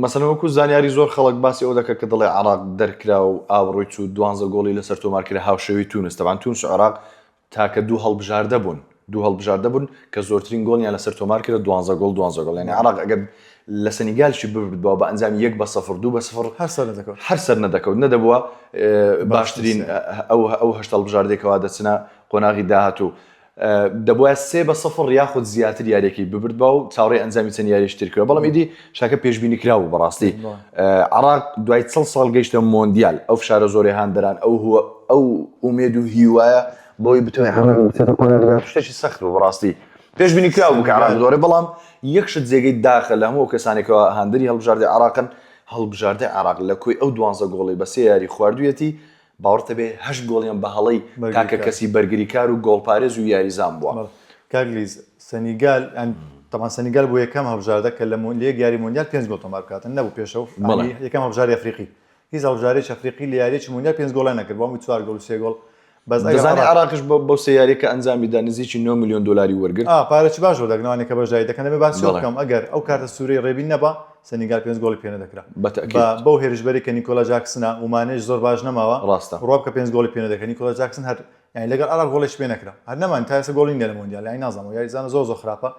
مەسەڵەن وەکو زانیاری زۆر خەڵک باسی ئەو دەکات کە دڵێ عێراق دەرکرا و ئاوڕۆی چوو 12 گۆڵی لەسەر تۆمارکرا هاوشێوی تونس تەبان تونس و عێراق تاکە دوو هەڵبژاردە بوون کە زۆرترین گۆڵیان لەسەر تۆمار کرد 12 گۆڵ یعنی عێراق ئەگەر لە سەنیگالشی ببردبەوە بە ئەنجامی 1-0 2-0 هەر سەر نەدەکەوت نەدەبووە باشترین ئەو هەشت هەڵبژاردێکەوە دەچنە قۆناغی داهاتوو دەبووە 3-0 یاخود زیاتر یاریەکەی ببردبەوە و چاوەڕێی ئەنجامی چەند یاریشتر کردەوە بەڵام ئیدی شاکە پێشبینی کراوە بەڕاستی عێراق دوای 40 ساڵ گەیشتە مۆندیال ئەو فشارە زۆری هاندەران ئەو ئومێد و هیوایە بۆی بتوانێت شتێکی سەخت بوو بەڕاستی پێشبینی کراوە بوو کە عێراق زۆرە بەڵام یەکشت جێگەی داخە لە هەموو کەسانێکەوە هاندەری هەڵبژاردەی عێراقن هەڵبژاردەی عێراق لە کۆی ئەو 12 گۆڵی بە 3 یاری خواردوویەتی باوەڕتە بێ 8 گۆڵیان بە هەڵەی کاکە کەسی بەرگریکار و گۆڵپارێز و یاریزان بووە کاگلیز سەنیگال طبعا سەنیگال بۆ یەکەم هەڵبژاردە کە لە یاری مۆندیال 5 گۆڵ تۆمار بکاتن نەبوو پێشەوە یەکەم هەڵبژاری ئەفریقی هیچ هەڵبژارێکی ئەفریقی لە یاریی مۆندیال 5 گۆڵ نەکرد بۆ 4 گۆڵ و 3 گۆڵ دەزانێت عێراقش بەو سێ یاریەکە ئەنجامی نزیکی 9 میلیۆن دلاری وەرگرت پارەی باش دەگنەوەی کە بەژای دەکەن بێ باسی بکەم ئەگەر ئەو کارتە سوورەی ڕێبین نەبا سەنیگال 5 گۆڵی پێ نەدەکرا بەو هێرشبەری کە نیکۆلا جاکسنە ومانێش زۆر باش نەماوە ڕاستە ڕۆب کە 5 گۆڵی پێ نەدەکەن نیکۆلا جاکسن هەر یعنی لەگەڵ عێراق گۆڵیش پێ نەکرا هەر نەمان تا ئێستا گۆڵی نیە لە مۆندیال یعنی نازانم یاریزانە زۆر خراپە